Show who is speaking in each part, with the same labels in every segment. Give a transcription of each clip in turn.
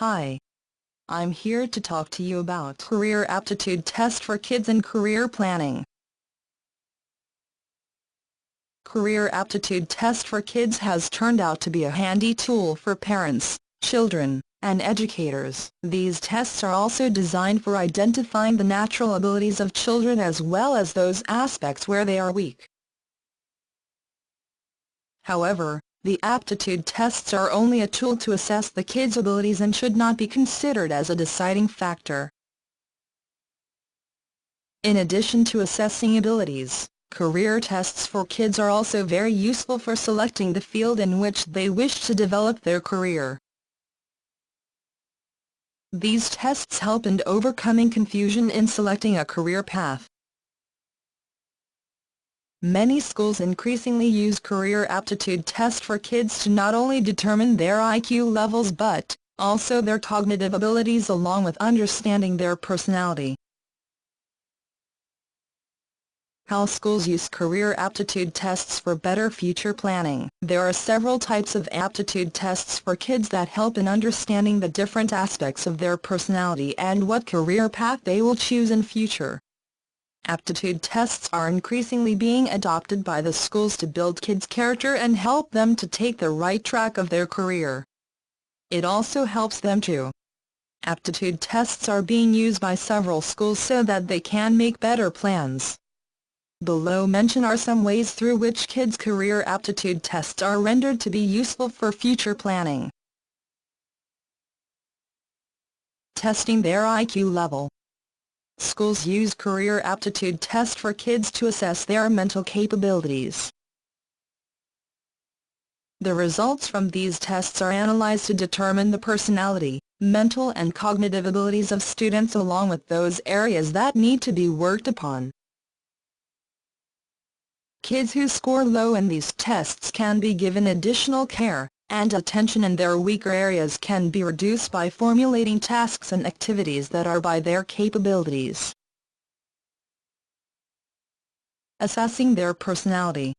Speaker 1: Hi. I'm here to talk to you about Career Aptitude Test for Kids and Career Planning. Career Aptitude Test for Kids has turned out to be a handy tool for parents, children, and educators. These tests are also designed for identifying the natural abilities of children as well as those aspects where they are weak. However, the aptitude tests are only a tool to assess the kids' abilities and should not be considered as a deciding factor. In addition to assessing abilities, career tests for kids are also very useful for selecting the field in which they wish to develop their career. These tests help in overcoming confusion in selecting a career path. Many schools increasingly use career aptitude tests for kids to not only determine their IQ levels but also their cognitive abilities along with understanding their personality. How schools use career aptitude tests for better future planning. There are several types of aptitude tests for kids that help in understanding the different aspects of their personality and what career path they will choose in future. Aptitude tests are increasingly being adopted by the schools to build kids' character and help them to take the right track of their career. It also helps them to. Aptitude tests are being used by several schools so that they can make better plans. Below mention are some ways through which kids' career aptitude tests are rendered to be useful for future planning. Testing their IQ level. Schools use career aptitude tests for kids to assess their mental capabilities. The results from these tests are analyzed to determine the personality, mental and cognitive abilities of students along with those areas that need to be worked upon. Kids who score low in these tests can be given additional care, and attention in their weaker areas can be reduced by formulating tasks and activities that are by their capabilities. Assessing their personality.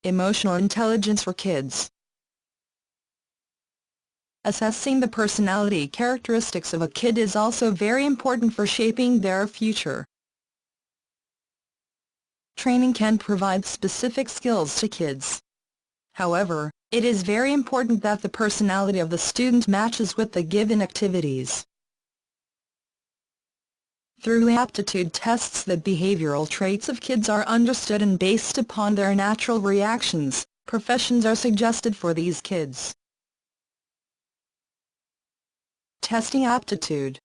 Speaker 1: Emotional intelligence for kids. Assessing the personality characteristics of a kid is also very important for shaping their future. Training can provide specific skills to kids. However, it is very important that the personality of the student matches with the given activities. Through aptitude tests, the behavioral traits of kids are understood and based upon their natural reactions, professions are suggested for these kids. Testing aptitude.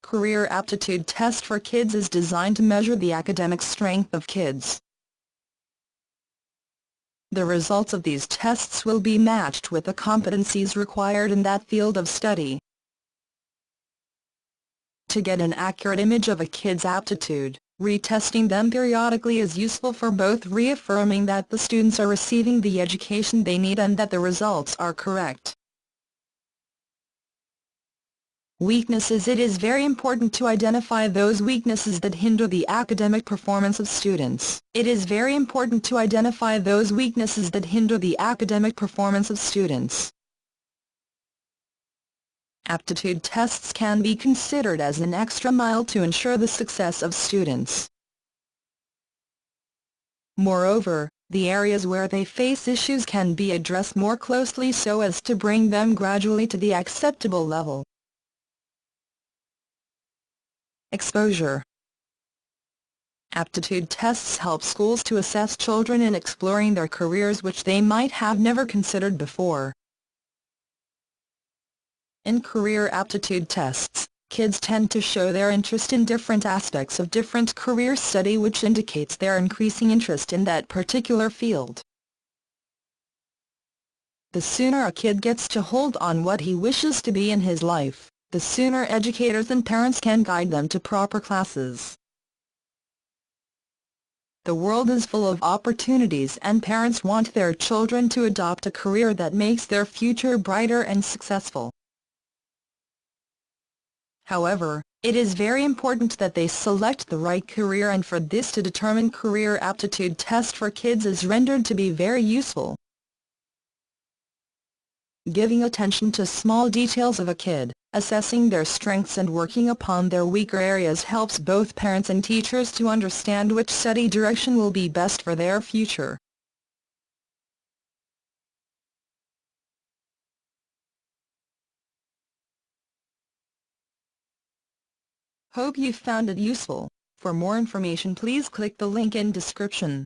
Speaker 1: Career aptitude test for kids is designed to measure the academic strength of kids. The results of these tests will be matched with the competencies required in that field of study. To get an accurate image of a kid's aptitude, retesting them periodically is useful for both reaffirming that the students are receiving the education they need and that the results are correct. Weaknesses. It is very important to identify those weaknesses that hinder the academic performance of students. It is very important to identify those weaknesses that hinder the academic performance of students. Aptitude tests can be considered as an extra mile to ensure the success of students. Moreover, the areas where they face issues can be addressed more closely so as to bring them gradually to the acceptable level. Exposure. Aptitude tests help schools to assess children in exploring their careers which they might have never considered before. In career aptitude tests, kids tend to show their interest in different aspects of different career study which indicates their increasing interest in that particular field. The sooner a kid gets to hold on what he wishes to be in his life, the sooner educators and parents can guide them to proper classes. The world is full of opportunities and parents want their children to adopt a career that makes their future brighter and successful. However, it is very important that they select the right career, and for this to determine career aptitude test for kids is rendered to be very useful. Giving attention to small details of a kid, assessing their strengths and working upon their weaker areas helps both parents and teachers to understand which study direction will be best for their future. Hope you found it useful. For more information, please click the link in description.